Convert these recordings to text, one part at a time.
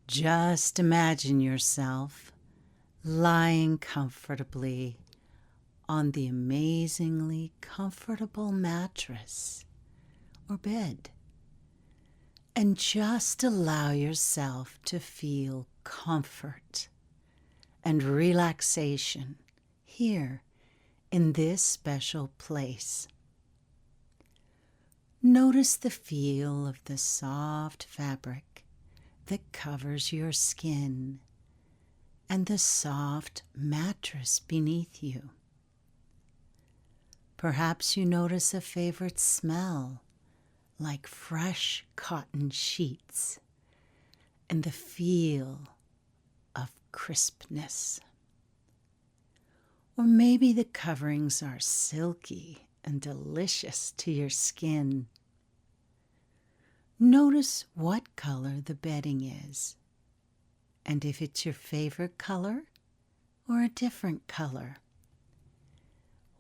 Just imagine yourself lying comfortably on the amazingly comfortable mattress or bed, and just allow yourself to feel comfort and relaxation here in this special place. Notice the feel of the soft fabric that covers your skin and the soft mattress beneath you. Perhaps you notice a favorite smell like fresh cotton sheets and the feel of crispness. Or maybe the coverings are silky and delicious to your skin. Notice what color the bedding is, and if it's your favorite color or a different color.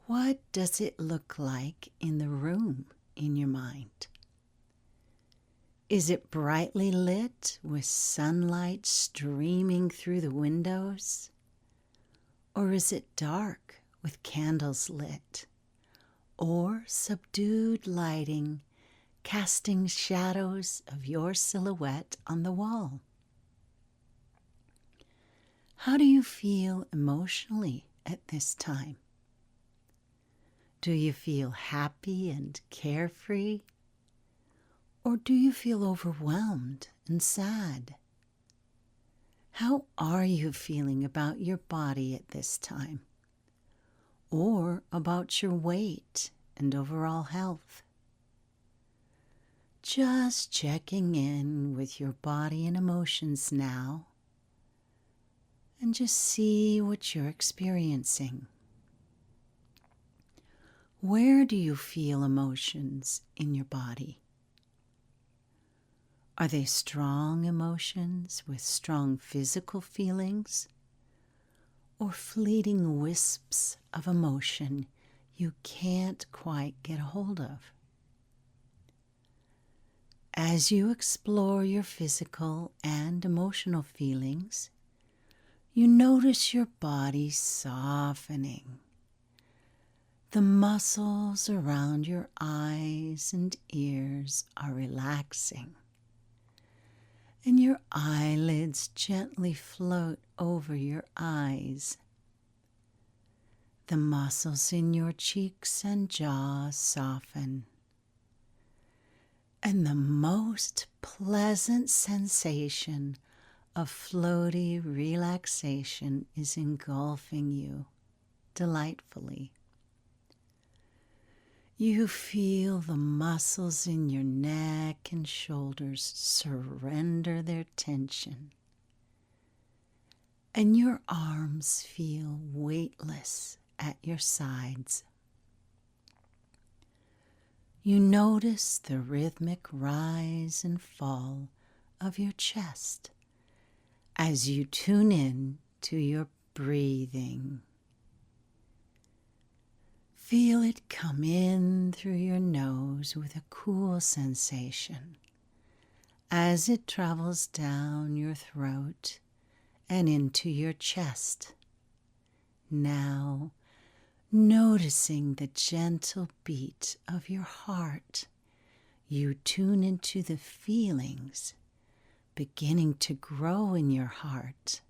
What does it look like in the room in your mind? Is it brightly lit with sunlight streaming through the windows? Or is it dark with candles lit, or subdued lighting casting shadows of your silhouette on the wall? How do you feel emotionally at this time? Do you feel happy and carefree? Or do you feel overwhelmed and sad? How are you feeling about your body at this time? Or about your weight and overall health? Just checking in with your body and emotions now, and just see what you're experiencing. Where do you feel emotions in your body? Are they strong emotions with strong physical feelings, or fleeting wisps of emotion you can't quite get a hold of? As you explore your physical and emotional feelings, you notice your body softening. The muscles around your eyes and ears are relaxing, and your eyelids gently float over your eyes. The muscles in your cheeks and jaw soften, and the most pleasant sensation of floaty relaxation is engulfing you delightfully. You feel the muscles in your neck and shoulders surrender their tension, and your arms feel weightless at your sides. You notice the rhythmic rise and fall of your chest as you tune in to your breathing. Feel it come in through your nose with a cool sensation as it travels down your throat and into your chest. Now, noticing the gentle beat of your heart, you tune into the feelings beginning to grow in your heart.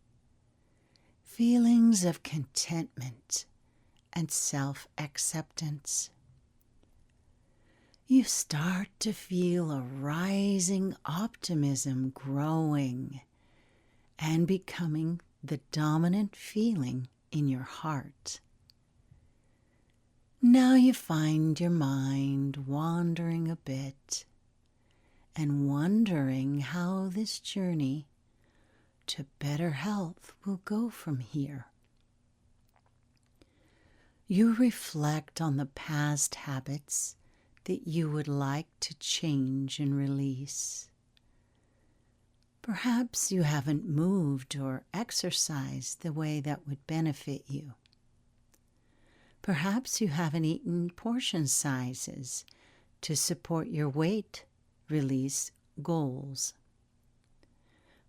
Feelings of contentment and self-acceptance. You start to feel a rising optimism growing and becoming the dominant feeling in your heart. Now you find your mind wandering a bit and wondering how this journey to better health will go from here. You reflect on the past habits that you would like to change and release. Perhaps you haven't moved or exercised the way that would benefit you. Perhaps you haven't eaten portion sizes to support your weight release goals.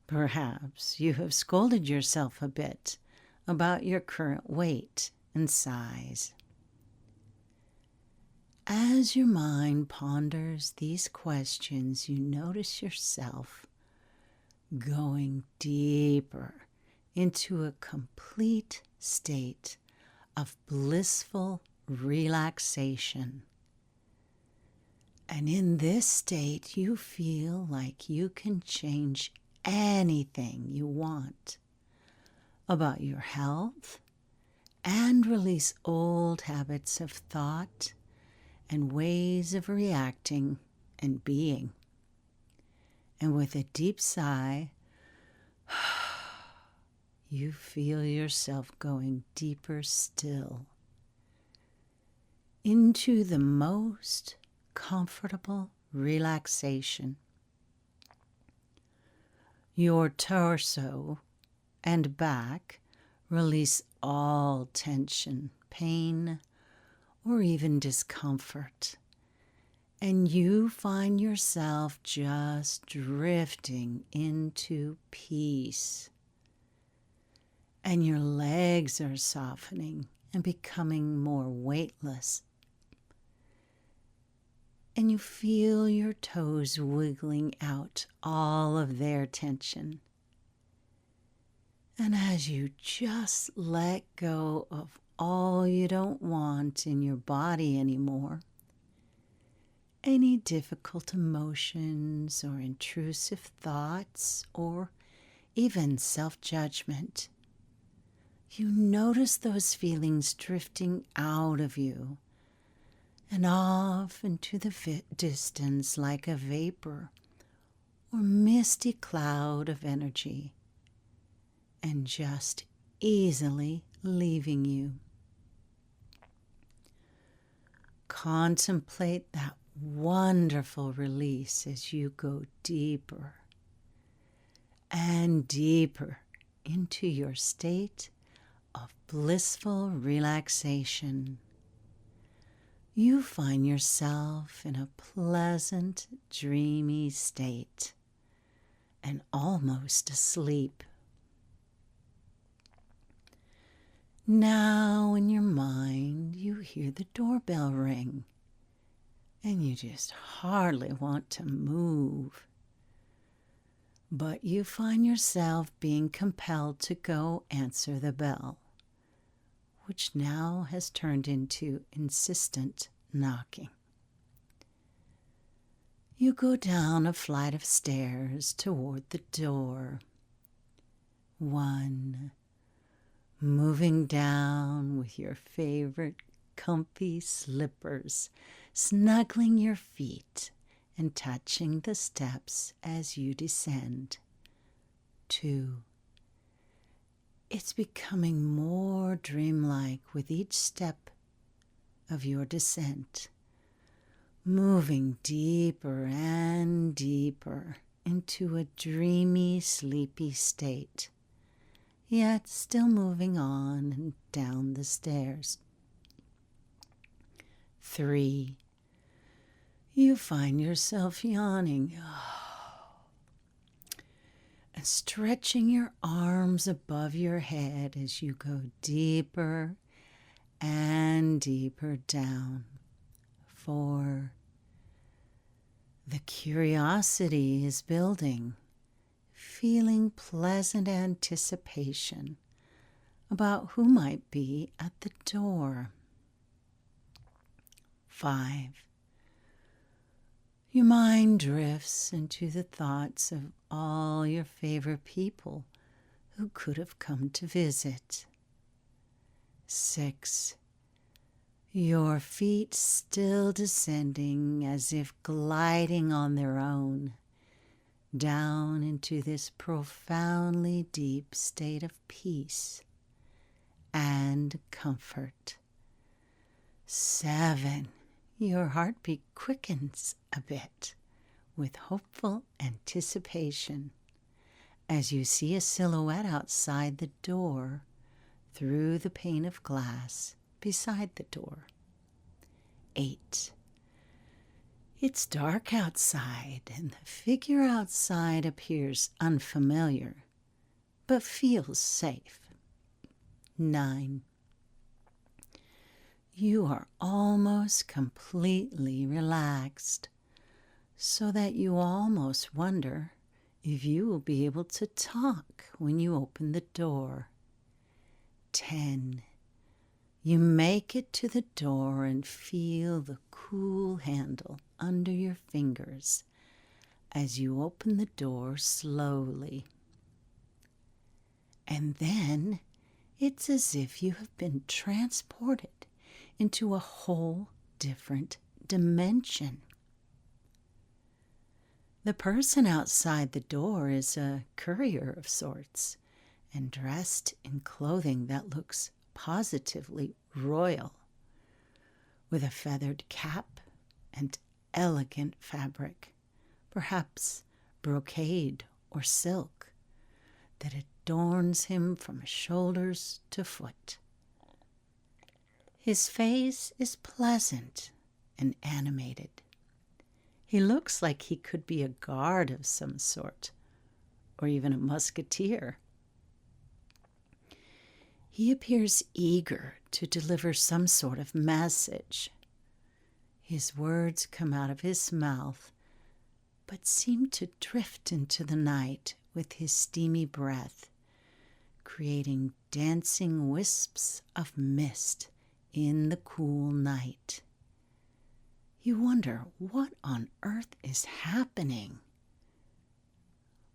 Perhaps you have scolded yourself a bit about your current weight and size. As your mind ponders these questions, you notice yourself going deeper into a complete state of blissful relaxation. And in this state, you feel like you can change anything you want about your health and release old habits of thought and ways of reacting and being. And with a deep sigh, you feel yourself going deeper still into the most comfortable relaxation. Your torso and back release all tension, pain, or even discomfort, and you find yourself just drifting into peace. And your legs are softening and becoming more weightless. And you feel your toes wiggling out all of their tension. And as you just let go of all you don't want in your body anymore, any difficult emotions or intrusive thoughts or even self-judgment, you notice those feelings drifting out of you and off into the distance like a vapor or misty cloud of energy, and just easily leaving you. Contemplate that wonderful release as you go deeper and deeper into your state of blissful relaxation. You find yourself in a pleasant, dreamy state and almost asleep. Now in your mind, you hear the doorbell ring, and you just hardly want to move. But you find yourself being compelled to go answer the bell, which now has turned into insistent knocking. You go down a flight of stairs toward the door. 1, moving down with your favorite comfy slippers, snuggling your feet and touching the steps as you descend. 2, it's becoming more dreamlike with each step of your descent, moving deeper and deeper into a dreamy, sleepy state, yet still moving on and down the stairs. 3, you find yourself yawning and stretching your arms above your head as you go deeper and deeper down. 4, the curiosity is building, feeling pleasant anticipation about who might be at the door. 5, your mind drifts into the thoughts of all your favorite people who could have come to visit. 6, your feet still descending as if gliding on their own, down into this profoundly deep state of peace and comfort. 7, your heartbeat quickens a bit with hopeful anticipation as you see a silhouette outside the door through the pane of glass beside the door. 8, It's dark outside, and the figure outside appears unfamiliar, but feels safe. 9. You are almost completely relaxed, so that you almost wonder if you will be able to talk when you open the door. 10. You make it to the door and feel the cool handle under your fingers as you open the door slowly. And then it's as if you have been transported into a whole different dimension. The person outside the door is a courier of sorts and dressed in clothing that looks positively royal, with a feathered cap and elegant fabric, perhaps brocade or silk, that adorns him from shoulders to foot. His face is pleasant and animated. He looks like he could be a guard of some sort, or even a musketeer. He appears eager to deliver some sort of message. His words come out of his mouth, but seem to drift into the night with his steamy breath, creating dancing wisps of mist in the cool night. You wonder what on earth is happening.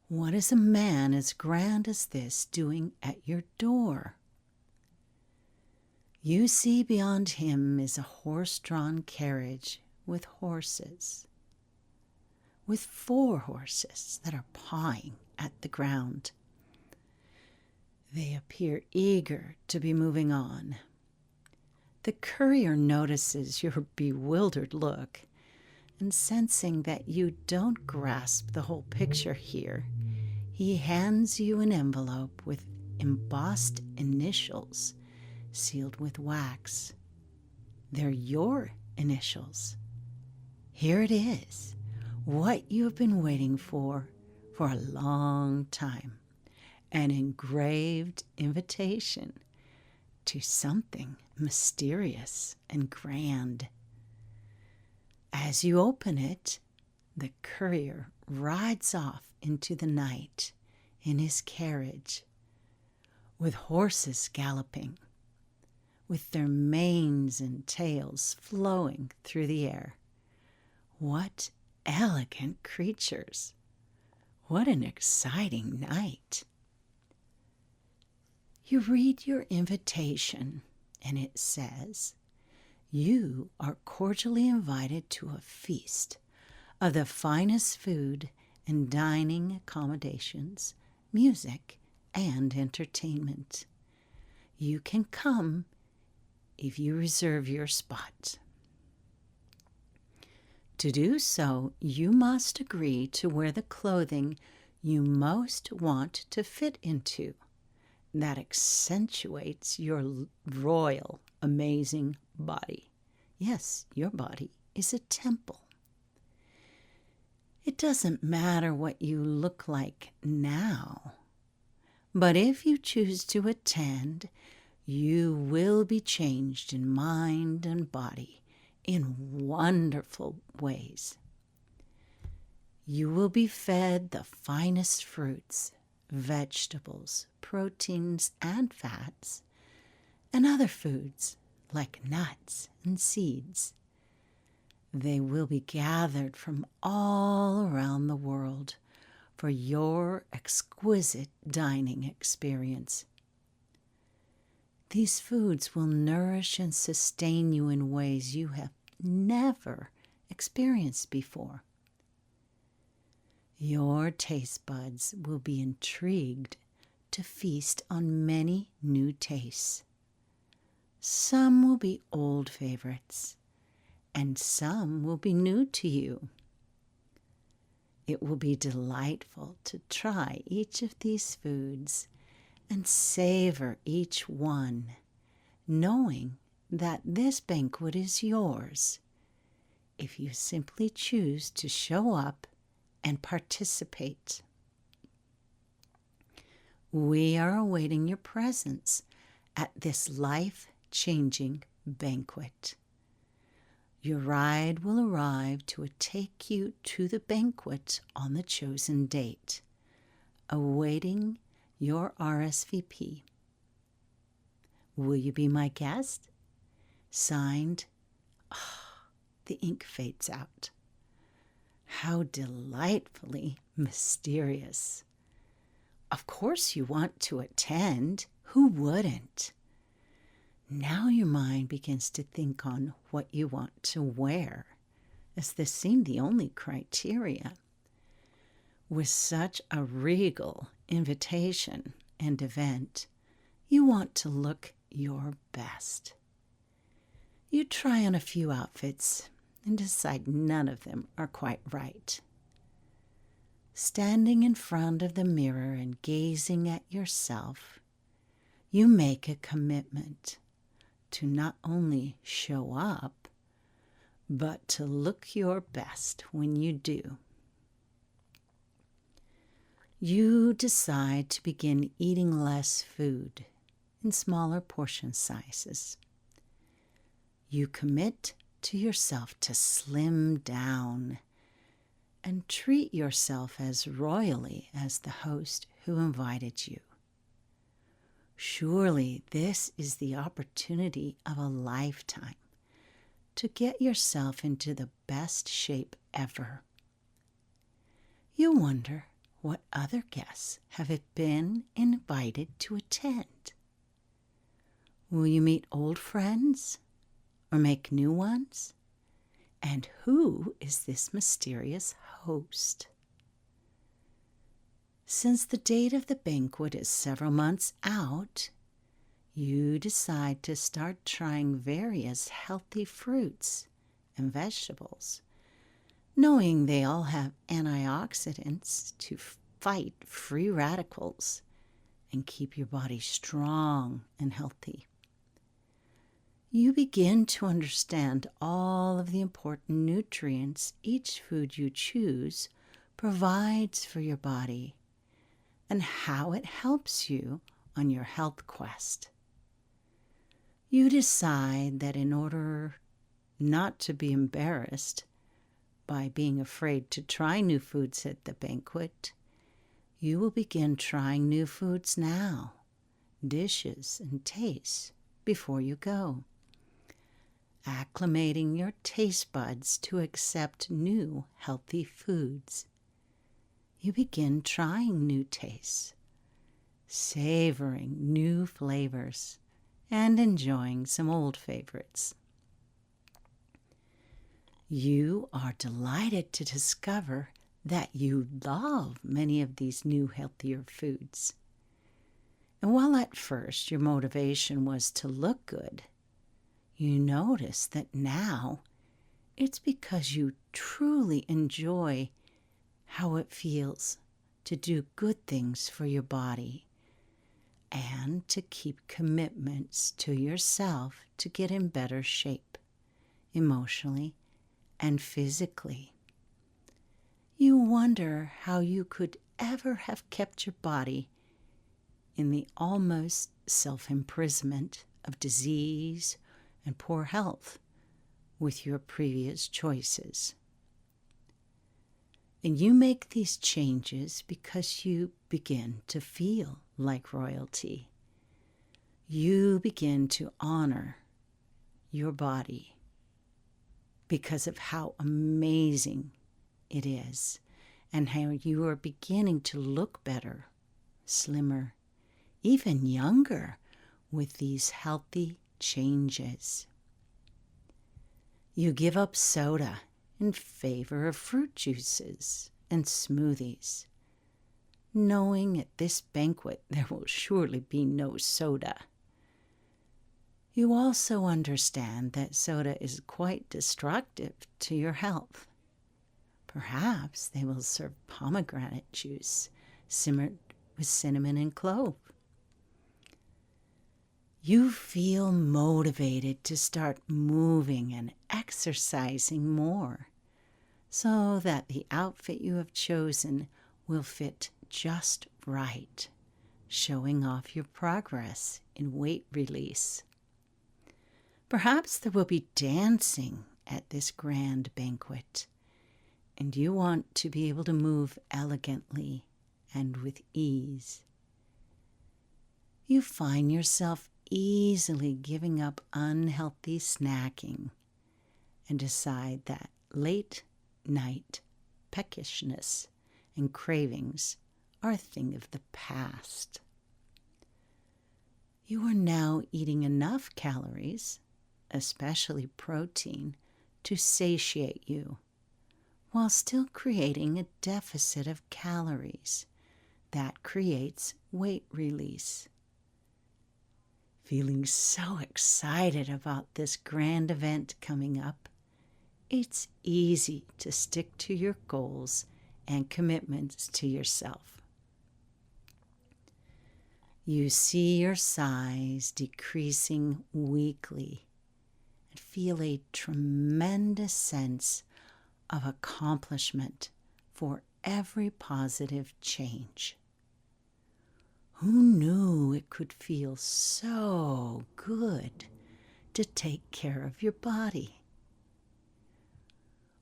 What is a man as grand as this doing at your door? You see beyond him is a horse-drawn carriage with horses, with 4 horses that are pawing at the ground. They appear eager to be moving on. The courier notices your bewildered look, and sensing that you don't grasp the whole picture here, he hands you an envelope with embossed initials sealed with wax. They're your initials. Here it is, what you've been waiting for a long time, an engraved invitation to something mysterious and grand. As you open it, the courier rides off into the night in his carriage, with horses galloping, with their manes and tails flowing through the air. What elegant creatures! What an exciting night! You read your invitation, and it says, you are cordially invited to a feast of the finest food and dining accommodations, music, and entertainment. You can come if you reserve your spot. To do so, you must agree to wear the clothing you most want to fit into, that accentuates your royal, amazing body. Yes, your body is a temple. It doesn't matter what you look like now, but if you choose to attend, you will be changed in mind and body in wonderful ways. You will be fed the finest fruits, vegetables, proteins, and fats, and other foods like nuts and seeds. They will be gathered from all around the world for your exquisite dining experience. These foods will nourish and sustain you in ways you have never experienced before. Your taste buds will be intrigued to feast on many new tastes. Some will be old favorites, and some will be new to you. It will be delightful to try each of these foods and savor each one, knowing that this banquet is yours. if you simply choose to show up and participate. We are awaiting your presence at this life-changing banquet. Your ride will arrive to take you to the banquet on the chosen date, awaiting your RSVP. Will you be my guest? Signed, the ink fades out. How delightfully mysterious. Of course you want to attend. Who wouldn't? Now your mind begins to think on what you want to wear, as this seemed the only criteria. With such a regal invitation and event, you want to look your best. You try on a few outfits and decide none of them are quite right. Standing in front of the mirror and gazing at yourself, you make a commitment to not only show up, but to look your best when you do. You decide to begin eating less food in smaller portion sizes. You commit to yourself to slim down and treat yourself as royally as the host who invited you. Surely this is the opportunity of a lifetime to get yourself into the best shape ever. You wonder what other guests have been invited to attend. Will you meet old friends or make new ones? And who is this mysterious host? Since the date of the banquet is several months out, you decide to start trying various healthy fruits and vegetables, knowing they all have antioxidants to fight free radicals and keep your body strong and healthy. You begin to understand all of the important nutrients each food you choose provides for your body and how it helps you on your health quest. You decide that in order not to be embarrassed by being afraid to try new foods at the banquet, you will begin trying new foods now, dishes and tastes, before you go. Acclimating your taste buds to accept new healthy foods. You begin trying new tastes, savoring new flavors, and enjoying some old favorites. You are delighted to discover that you love many of these new healthier foods. And while at first your motivation was to look good, you notice that now it's because you truly enjoy how it feels to do good things for your body and to keep commitments to yourself to get in better shape, emotionally and physically. You wonder how you could ever have kept your body in the almost self-imprisonment of disease and poor health with your previous choices. And you make these changes because you begin to feel like royalty. You begin to honor your body because of how amazing it is and how you are beginning to look better, slimmer, even younger with these healthy changes. You give up soda in favor of fruit juices and smoothies, knowing at this banquet there will surely be no soda. You also understand that soda is quite destructive to your health. Perhaps they will serve pomegranate juice simmered with cinnamon and clove. You feel motivated to start moving and exercising more so that the outfit you have chosen will fit just right, showing off your progress in weight release. Perhaps there will be dancing at this grand banquet, and you want to be able to move elegantly and with ease. You find yourself easily giving up unhealthy snacking and decide that late night peckishness and cravings are a thing of the past. You are now eating enough calories, especially protein, to satiate you, while still creating a deficit of calories that creates weight release. Feeling so excited about this grand event coming up, it's easy to stick to your goals and commitments to yourself. You see your size decreasing weekly and feel a tremendous sense of accomplishment for every positive change. Who knew it could feel so good to take care of your body?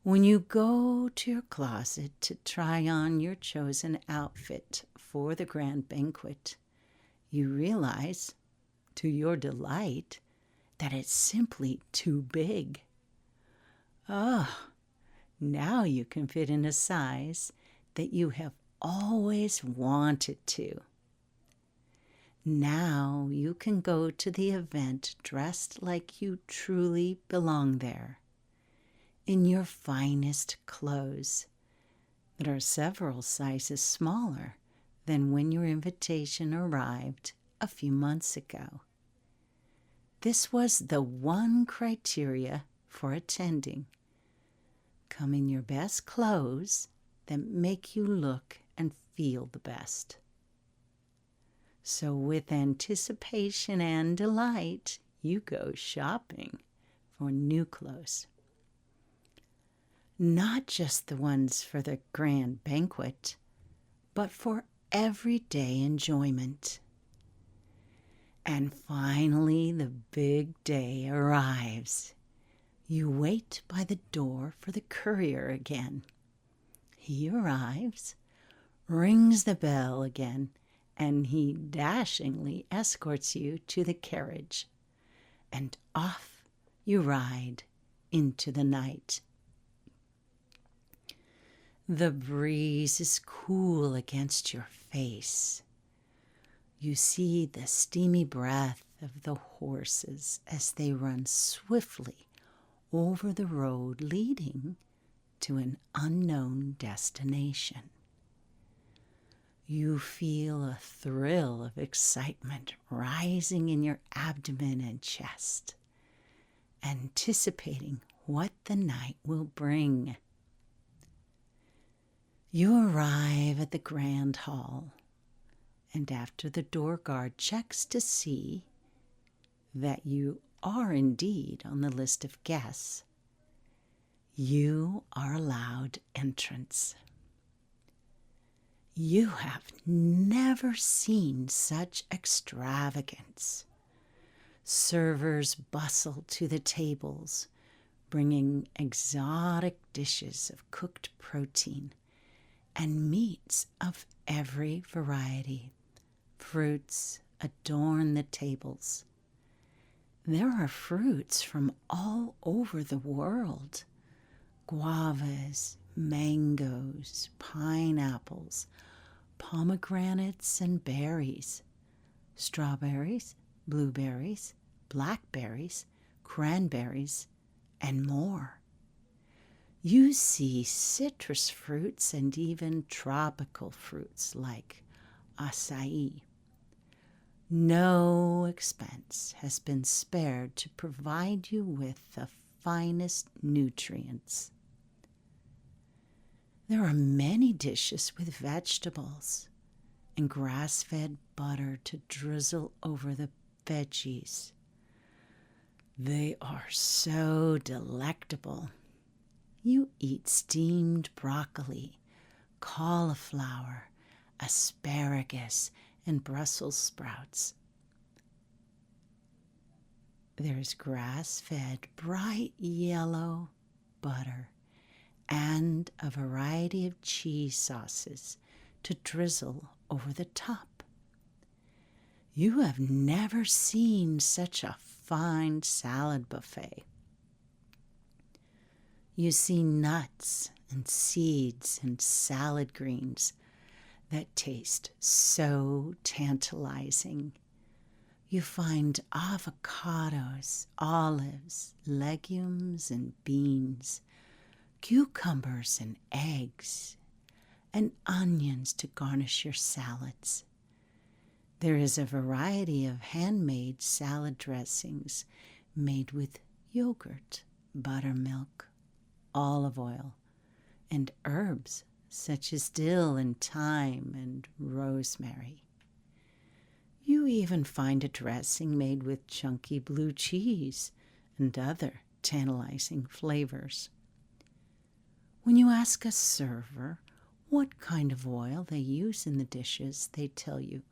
When you go to your closet to try on your chosen outfit for the grand banquet, you realize, to your delight, that it's simply too big. Oh, now you can fit in a size that you have always wanted to. Now you can go to the event dressed like you truly belong there, in your finest clothes that are several sizes smaller than when your invitation arrived a few months ago. This was the one criteria for attending. Come in your best clothes that make you look and feel the best. So with anticipation and delight, you go shopping for new clothes. Not just the ones for the grand banquet, but for everyday enjoyment. And finally, the big day arrives. You wait by the door for the courier again. He arrives, rings the bell again, and he dashingly escorts you to the carriage. And off you ride into the night. The breeze is cool against your face. You see the steamy breath of the horses as they run swiftly over the road leading to an unknown destination. You feel a thrill of excitement rising in your abdomen and chest, anticipating what the night will bring. You arrive at the grand hall, and after the door guard checks to see that you are indeed on the list of guests, you are allowed entrance. You have never seen such extravagance. Servers bustle to the tables, bringing exotic dishes of cooked protein and meats of every variety. Fruits adorn the tables. There are fruits from all over the world: guavas, mangoes, pineapples, pomegranates and berries, strawberries, blueberries, blackberries, cranberries, and more. You see citrus fruits and even tropical fruits like acai. No expense has been spared to provide you with the finest nutrients. There are many dishes with vegetables and grass-fed butter to drizzle over the veggies. They are so delectable. You eat steamed broccoli, cauliflower, asparagus, and Brussels sprouts. There's grass-fed, bright yellow butter and a variety of cheese sauces to drizzle over the top. You have never seen such a fine salad buffet. You see nuts and seeds and salad greens that taste so tantalizing. You find avocados, olives, legumes and beans, cucumbers and eggs, and onions to garnish your salads. There is a variety of handmade salad dressings made with yogurt, buttermilk, olive oil, and herbs such as dill and thyme and rosemary. You even find a dressing made with chunky blue cheese and other tantalizing flavors. When you ask a server what kind of oil they use in the dishes, they tell you,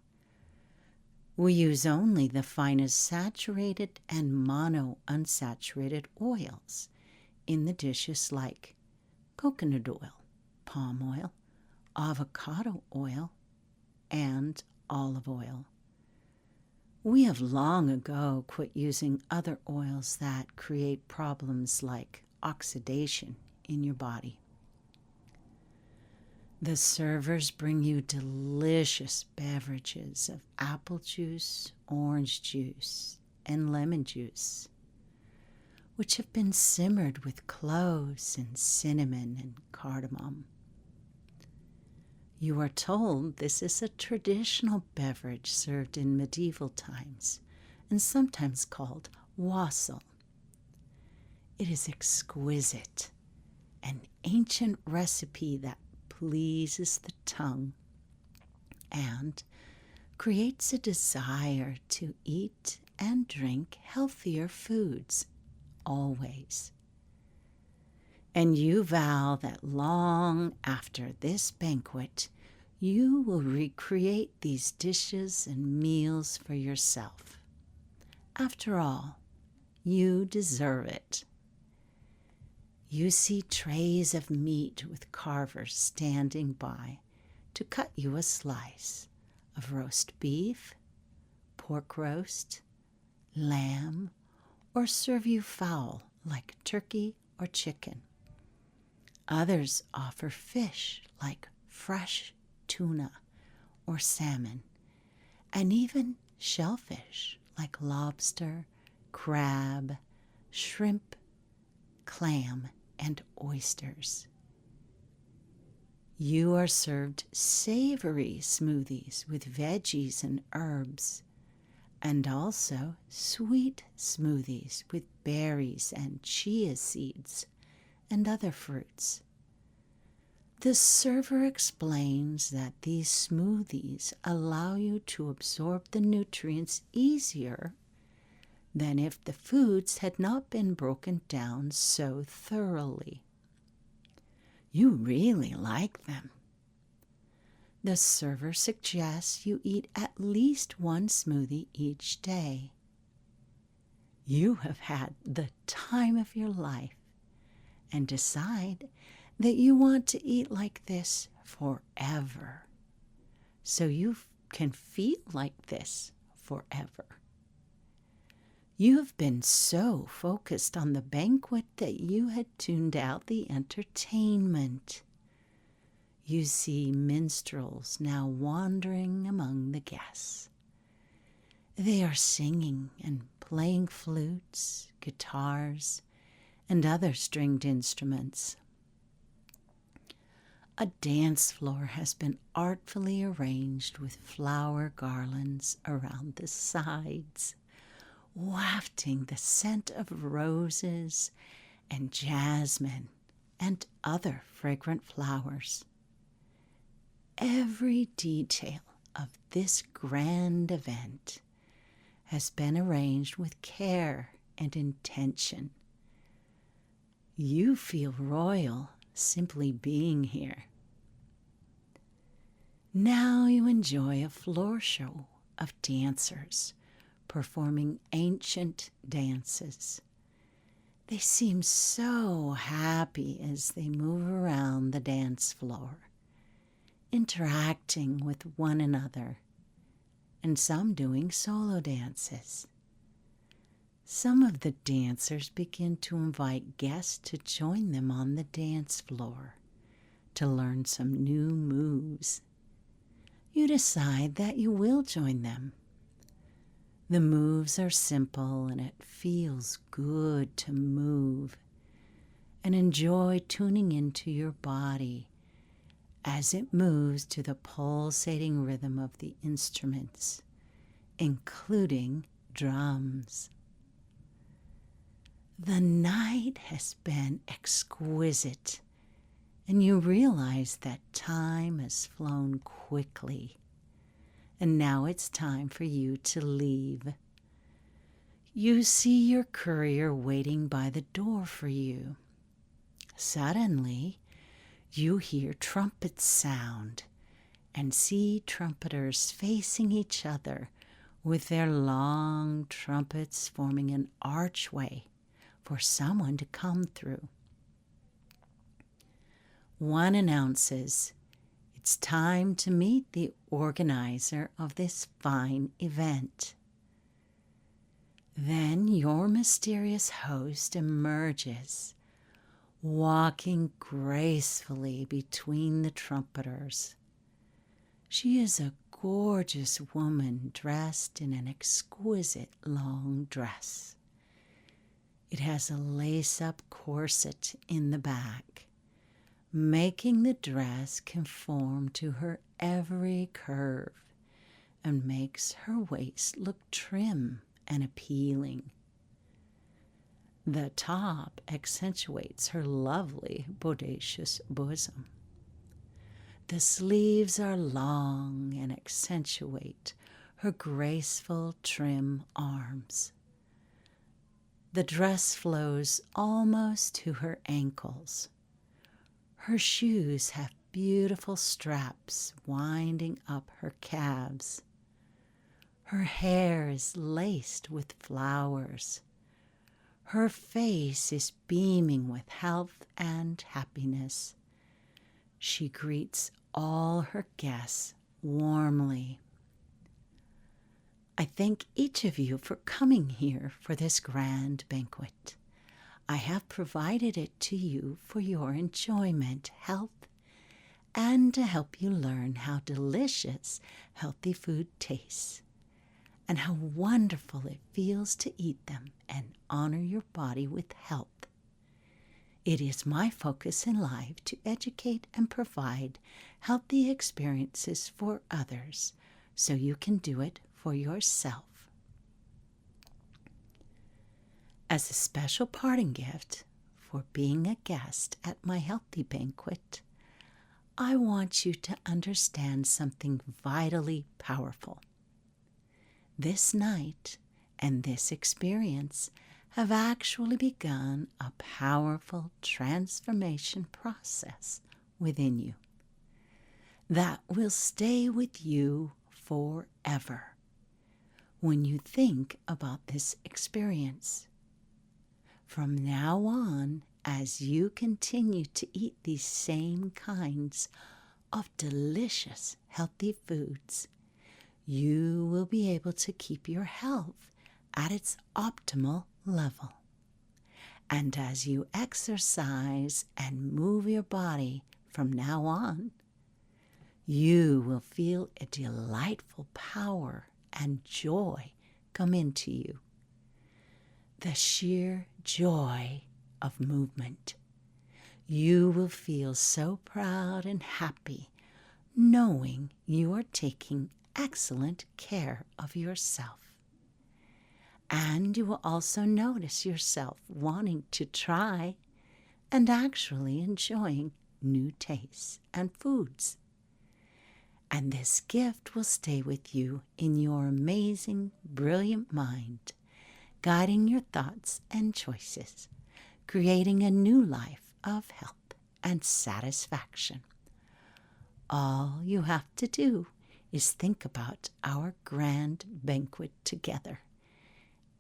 "We use only the finest saturated and monounsaturated oils in the dishes like coconut oil, palm oil, avocado oil, and olive oil. We have long ago quit using other oils that create problems like oxidation in your body." The servers bring you delicious beverages of apple juice, orange juice, and lemon juice, which have been simmered with cloves and cinnamon and cardamom. You are told this is a traditional beverage served in medieval times and sometimes called wassail. It is exquisite, an ancient recipe that pleases the tongue and creates a desire to eat and drink healthier foods always. And you vow that long after this banquet, you will recreate these dishes and meals for yourself. After all, you deserve it. You see trays of meat with carvers standing by to cut you a slice of roast beef, pork roast, lamb, or serve you fowl like turkey or chicken. Others offer fish like fresh tuna or salmon, and even shellfish like lobster, crab, shrimp, clam, and oysters. You are served savory smoothies with veggies and herbs, and also sweet smoothies with berries and chia seeds and other fruits. The server explains that these smoothies allow you to absorb the nutrients easier than if the foods had not been broken down so thoroughly. You really like them. The server suggests you eat at least one smoothie each day. You have had the time of your life and decide that you want to eat like this forever, so you can feel like this forever. You have been so focused on the banquet that you had tuned out the entertainment. You see minstrels now wandering among the guests. They are singing and playing flutes, guitars, and other stringed instruments. A dance floor has been artfully arranged with flower garlands around the sides, wafting the scent of roses and jasmine and other fragrant flowers. Every detail of this grand event has been arranged with care and intention. You feel royal simply being here. Now you enjoy a floor show of dancers performing ancient dances. They seem so happy as they move around the dance floor, interacting with one another, and some doing solo dances. Some of the dancers begin to invite guests to join them on the dance floor to learn some new moves. You decide that you will join them. The moves are simple and it feels good to move and enjoy tuning into your body as it moves to the pulsating rhythm of the instruments, including drums. The night has been exquisite, and you realize that time has flown quickly, and now it's time for you to leave. You see your courier waiting by the door for you. Suddenly, you hear trumpets sound and see trumpeters facing each other with their long trumpets forming an archway for someone to come through. One announces, "It's time to meet the organizer of this fine event." Then your mysterious host emerges, walking gracefully between the trumpeters. She is a gorgeous woman dressed in an exquisite long dress. It has a lace-up corset in the back, making the dress conform to her every curve and makes her waist look trim and appealing. The top accentuates her lovely, bodacious bosom. The sleeves are long and accentuate her graceful, trim arms. The dress flows almost to her ankles. Her shoes have beautiful straps winding up her calves. Her hair is laced with flowers. Her face is beaming with health and happiness. She greets all her guests warmly. I thank each of you for coming here for this grand banquet. I have provided it to you for your enjoyment, health, and to help you learn how delicious healthy food tastes and how wonderful it feels to eat them and honor your body with health. It is my focus in life to educate and provide healthy experiences for others so you can do it for yourself. As a special parting gift for being a guest at my healthy banquet, I want you to understand something vitally powerful. This night and this experience have actually begun a powerful transformation process within you that will stay with you forever when you think about this experience. From now on, as you continue to eat these same kinds of delicious, healthy foods, you will be able to keep your health at its optimal level. And as you exercise and move your body from now on, you will feel a delightful power and joy come into you. The sheer joy of movement. You will feel so proud and happy knowing you are taking excellent care of yourself. And you will also notice yourself wanting to try and actually enjoying new tastes and foods. And this gift will stay with you in your amazing, brilliant mind, guiding your thoughts and choices, creating a new life of health and satisfaction. All you have to do is think about our grand banquet together,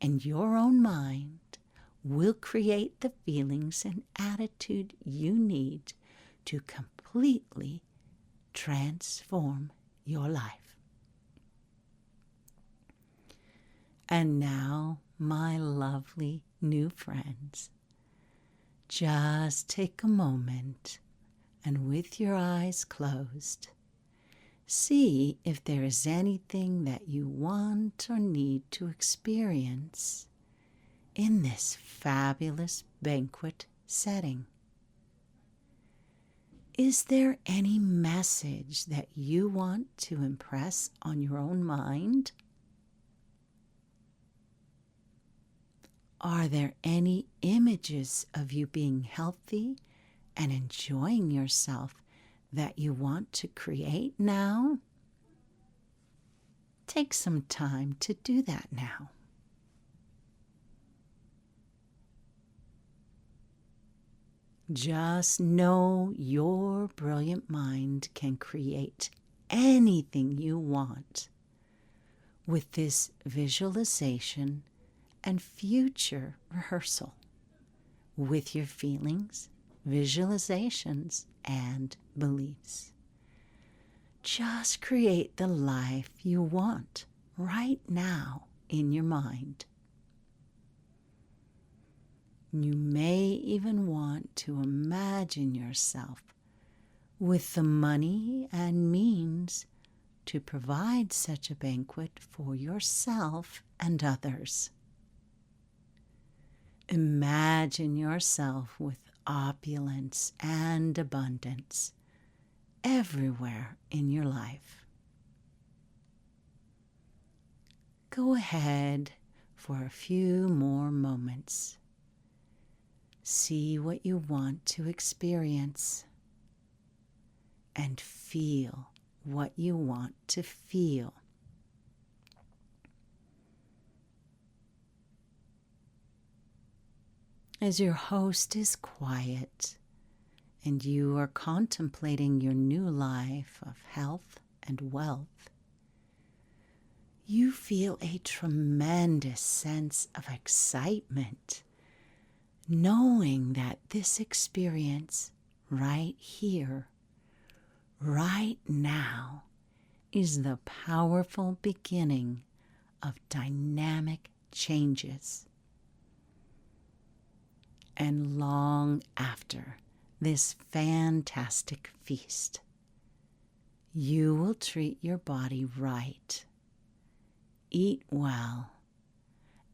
and your own mind will create the feelings and attitude you need to completely transform your life. And now, my lovely new friends, just take a moment and with your eyes closed, see if there is anything that you want or need to experience in this fabulous banquet setting. Is there any message that you want to impress on your own mind? Are there any images of you being healthy and enjoying yourself that you want to create now? Take some time to do that now. Just know your brilliant mind can create anything you want with this visualization and future rehearsal with your feelings, visualizations, and beliefs. Just create the life you want right now in your mind. You may even want to imagine yourself with the money and means to provide such a banquet for yourself and others. Imagine yourself with opulence and abundance everywhere in your life. Go ahead for a few more moments. See what you want to experience and feel what you want to feel. As your host is quiet and you are contemplating your new life of health and wealth, you feel a tremendous sense of excitement, knowing that this experience right here, right now, is the powerful beginning of dynamic changes. And long after this fantastic feast, you will treat your body right, eat well,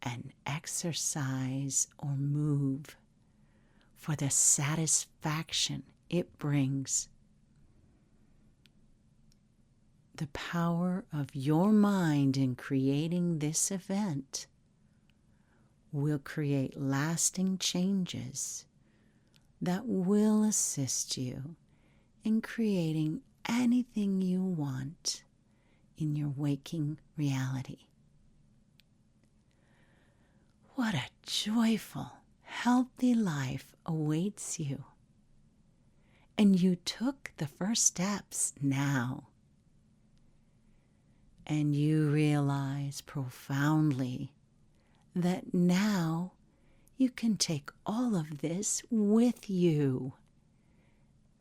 and exercise or move for the satisfaction it brings. The power of your mind in creating this event will create lasting changes that will assist you in creating anything you want in your waking reality. What a joyful, healthy life awaits you. And you took the first steps now. And you realize profoundly that now you can take all of this with you.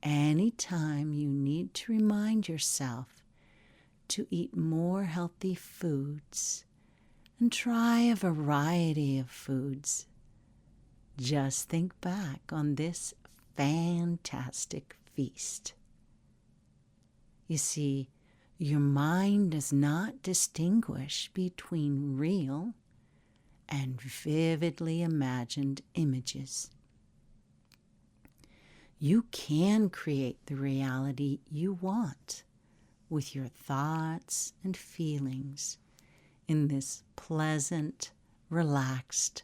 Anytime you need to remind yourself to eat more healthy foods and try a variety of foods, just think back on this fantastic feast. You see, your mind does not distinguish between real and vividly imagined images. You can create the reality you want with your thoughts and feelings in this pleasant, relaxed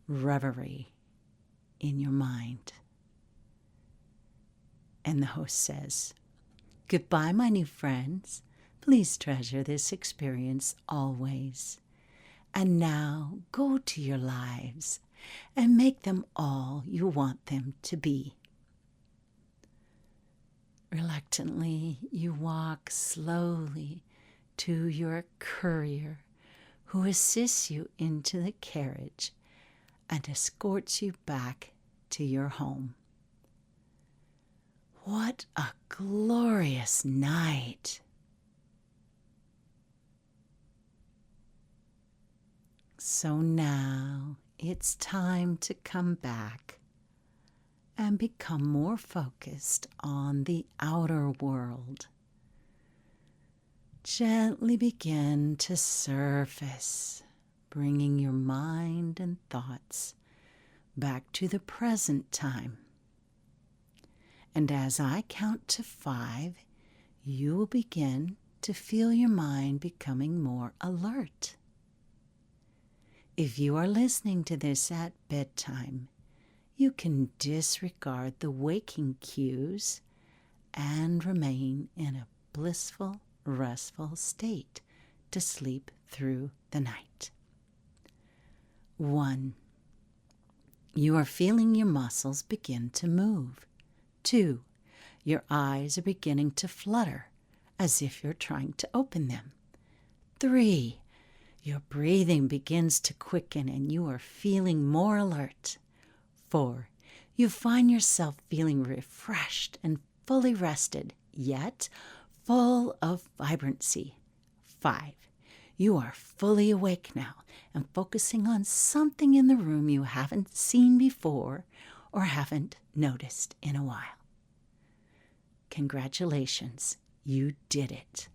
reverie in your mind. And the host says, "Goodbye, my new friends. Please treasure this experience always. And now go to your lives and make them all you want them to be. Reluctantly, you walk slowly to your courier, who assists you into the carriage and escorts you back to your home. What a glorious night! So now it's time to come back and become more focused on the outer world. Gently begin to surface, bringing your mind and thoughts back to the present time. And as I count to 5, you will begin to feel your mind becoming more alert. If you are listening to this at bedtime, you can disregard the waking cues and remain in a blissful, restful state to sleep through the night. 1. You are feeling your muscles begin to move. 2. Your eyes are beginning to flutter as if you're trying to open them. 3. Your breathing begins to quicken and you are feeling more alert. 4. You find yourself feeling refreshed and fully rested, yet full of vibrancy. 5. You are fully awake now and focusing on something in the room you haven't seen before or haven't noticed in a while. Congratulations, you did it.